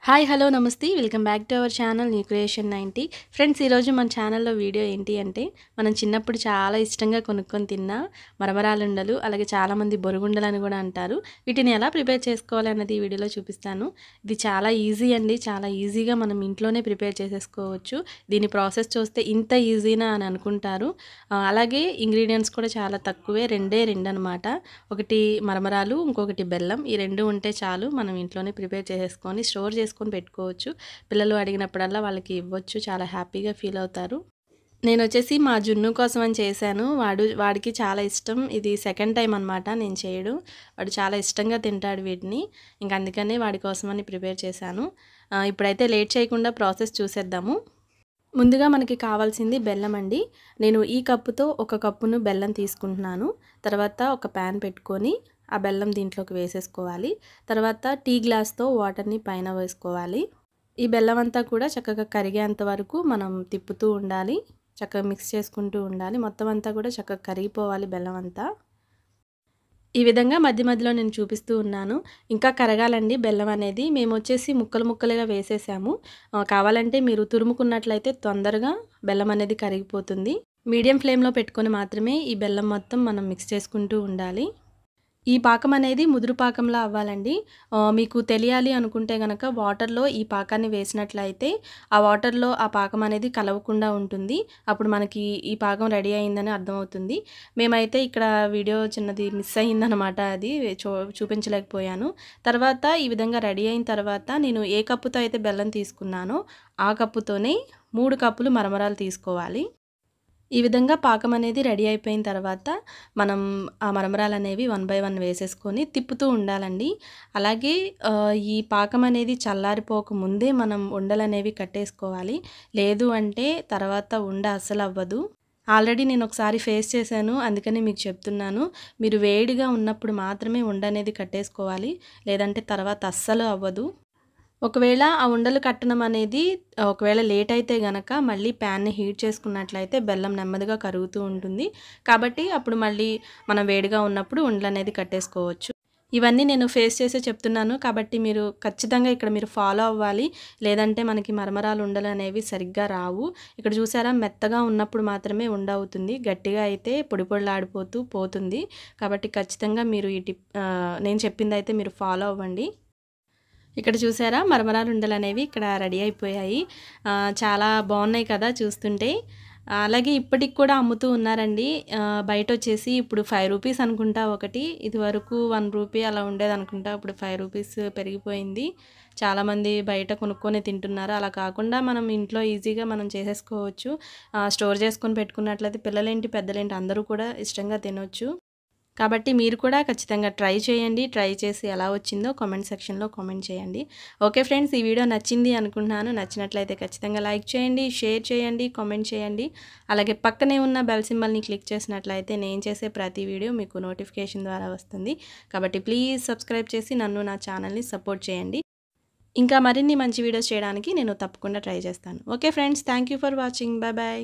Hi hello నమస్తే welcome back to our channel new creation 90 friends ఈరోజు మన ఛానల్లో వీడియో ఏంటి అంటే మనం చిన్నప్పుడు చాలా ఇష్టంగా కొనుక్కొని తిన్న మరమరాలుండలు అలాగే చాలామంది బొరుగుండలు అని కూడా అంటారు. వీటిని ఎలా ప్రిపేర్ చేసుకోవాలి అన్నది ఈ వీడియోలో చూపిస్తాను. ఇది చాలా ఈజీ అండి, చాలా ఈజీగా మనం ఇంట్లోనే ప్రిపేర్ చేసేసుకోవచ్చు. దీని ప్రాసెస్ చూస్తే ఇంత ఈజీనా అని అనుకుంటారు. అలాగే ఇంగ్రీడియంట్స్ కూడా చాలా తక్కువే, రెండు అనమాట. ఒకటి మరమరాలు, ఇంకొకటి బెల్లం. ఈ రెండు ఉంటే చాలు, మనం ఇంట్లోనే ప్రిపేర్ చేసేసుకొని స్టోర్ చేసుకొని పెట్టుకోవచ్చు. పిల్లలు అడిగినప్పుడల్లా వాళ్ళకి ఇవ్వచ్చు, చాలా హ్యాపీగా ఫీల్ అవుతారు. నేను వచ్చేసి మా జున్ను కోసం అని చేశాను. వాడికి చాలా ఇష్టం. ఇది సెకండ్ టైం అనమాట నేను చేయడం. వాడు చాలా ఇష్టంగా తింటాడు వీటిని. ఇంక అందుకనే వాడి కోసమని ప్రిపేర్ చేశాను. ఇప్పుడైతే లేట్ చేయకుండా ప్రాసెస్ చూసేద్దాము. ముందుగా మనకి కావాల్సింది బెల్లం అండి. నేను ఈ కప్పుతో ఒక కప్పును బెల్లం తీసుకుంటున్నాను. తర్వాత ఒక ప్యాన్ పెట్టుకొని ఆ బెల్లం దీంట్లోకి వేసేసుకోవాలి. తర్వాత టీ గ్లాస్తో వాటర్ని పైన వేసుకోవాలి. ఈ బెల్లం అంతా కూడా చక్కగా కరిగేంత వరకు మనం తిప్పుతూ ఉండాలి, చక్కగా మిక్స్ చేసుకుంటూ ఉండాలి. మొత్తం అంతా కూడా చక్కగా కరిగిపోవాలి బెల్లం అంతా. ఈ విధంగా మధ్య మధ్యలో నేను చూపిస్తూ ఉన్నాను. ఇంకా కరగాలండి బెల్లం అనేది. మేము వచ్చేసి ముక్కలు ముక్కలుగా వేసేసాము. కావాలంటే మీరు తురుముకున్నట్లయితే తొందరగా బెల్లం అనేది కరిగిపోతుంది. మీడియం ఫ్లేమ్లో పెట్టుకొని మాత్రమే ఈ బెల్లం మొత్తం మనం మిక్స్ చేసుకుంటూ ఉండాలి. ఈ పాకం అనేది ముదురు పాకంలా అవ్వాలండి. మీకు తెలియాలి అనుకుంటే గనక వాటర్లో ఈ పాకాన్ని వేసినట్లయితే ఆ వాటర్లో ఆ పాకం అనేది కలవకుండా ఉంటుంది. అప్పుడు మనకి ఈ పాకం రెడీ అయిందని అర్థమవుతుంది. మేమైతే ఇక్కడ వీడియో చిన్నది మిస్ అయ్యిందనమాట, అది చూపించలేకపోయాను. తర్వాత ఈ విధంగా రెడీ అయిన తర్వాత నేను ఏ కప్పుతో అయితే బెల్లం తీసుకున్నానో ఆ కప్పుతోనే 3 కప్పులు మరమరాలు తీసుకోవాలి. ఈ విధంగా పాకం అనేది రెడీ అయిపోయిన తర్వాత మనం ఆ మరమరాలు అనేవి 1 బై 1 వేసేసుకొని తిప్పుతూ ఉండాలండి. అలాగే ఈ పాకం అనేది చల్లారిపోక ముందే మనం ఉండలు అనేవి కట్టేసుకోవాలి. లేదు అంటే తర్వాత ఉండ అస్సలు అవ్వదు. ఆల్రెడీ నేను ఒకసారి ఫేస్ చేశాను, అందుకని మీకు చెప్తున్నాను. మీరు వేడిగా ఉన్నప్పుడు మాత్రమే ఉండ అనేది కట్టేసుకోవాలి, లేదంటే తర్వాత అస్సలు అవ్వదు. ఒకవేళ ఆ ఉండలు కట్టడం అనేది ఒకవేళ లేట్ అయితే గనక మళ్ళీ ప్యాన్ని హీట్ చేసుకున్నట్లయితే బెల్లం నెమ్మదిగా కరుగుతూ ఉంటుంది. కాబట్టి అప్పుడు మళ్ళీ మనం వేడిగా ఉన్నప్పుడు ఉండలు అనేది కట్టేసుకోవచ్చు. ఇవన్నీ నేను ఫేస్ చేసే చెప్తున్నాను కాబట్టి మీరు ఖచ్చితంగా ఇక్కడ మీరు ఫాలో అవ్వాలి. లేదంటే మనకి మరమరాలు ఉండలు అనేవి సరిగ్గా రావు. ఇక్కడ చూసారా, మెత్తగా ఉన్నప్పుడు మాత్రమే ఉండ అవుతుంది, గట్టిగా అయితే పొడి పొడిలాడిపోతూ పోతుంది. కాబట్టి ఖచ్చితంగా మీరు ఈ టిప్ నేను చెప్పింది అయితే మీరు ఫాలో అవ్వండి. ఇక్కడ చూసారా, మరమరాలు ఉండలు అనేవి ఇక్కడ రెడీ అయిపోయాయి. చాలా బాగున్నాయి కదా చూస్తుంటే. అలాగే ఇప్పటికి కూడా అమ్ముతూ ఉన్నారండి. బయట వచ్చేసి ఇప్పుడు 5 రూపీస్ అనుకుంటా ఒకటి. ఇది వరకు 1 రూపీ అలా ఉండేది అనుకుంటా. ఇప్పుడు 5 రూపీస్ పెరిగిపోయింది. చాలామంది బయట కొనుక్కొని తింటున్నారు. అలా కాకుండా మనం ఇంట్లో ఈజీగా మనం చేసేసుకోవచ్చు. స్టోర్ చేసుకొని పెట్టుకున్నట్లయితే పిల్లలేంటి పెద్దలేంటి అందరూ కూడా ఇష్టంగా తినొచ్చు. కాబట్టి మీరు కూడా ఖచ్చితంగా ట్రై చేయండి. ట్రై చేసి ఎలా వచ్చిందో కామెంట్ సెక్షన్లో కామెంట్ చేయండి. ఓకే ఫ్రెండ్స్, ఈ వీడియో నచ్చింది అనుకుంటున్నాను. నచ్చినట్లయితే ఖచ్చితంగా లైక్ చేయండి, షేర్ చేయండి, కామెంట్ చేయండి. అలాగే పక్కనే ఉన్న బెల్ సింబల్ని క్లిక్ చేసినట్లయితే నేను చేసే ప్రతి వీడియో మీకు నోటిఫికేషన్ ద్వారా వస్తుంది. కాబట్టి ప్లీజ్ సబ్స్క్రైబ్ చేసి నన్ను, నా ఛానల్ని సపోర్ట్ చేయండి. ఇంకా మరిన్ని మంచి వీడియోస్ చేయడానికి నేను తప్పకుండా ట్రై చేస్తాను. Okay friends, thank you for watching. Bye bye.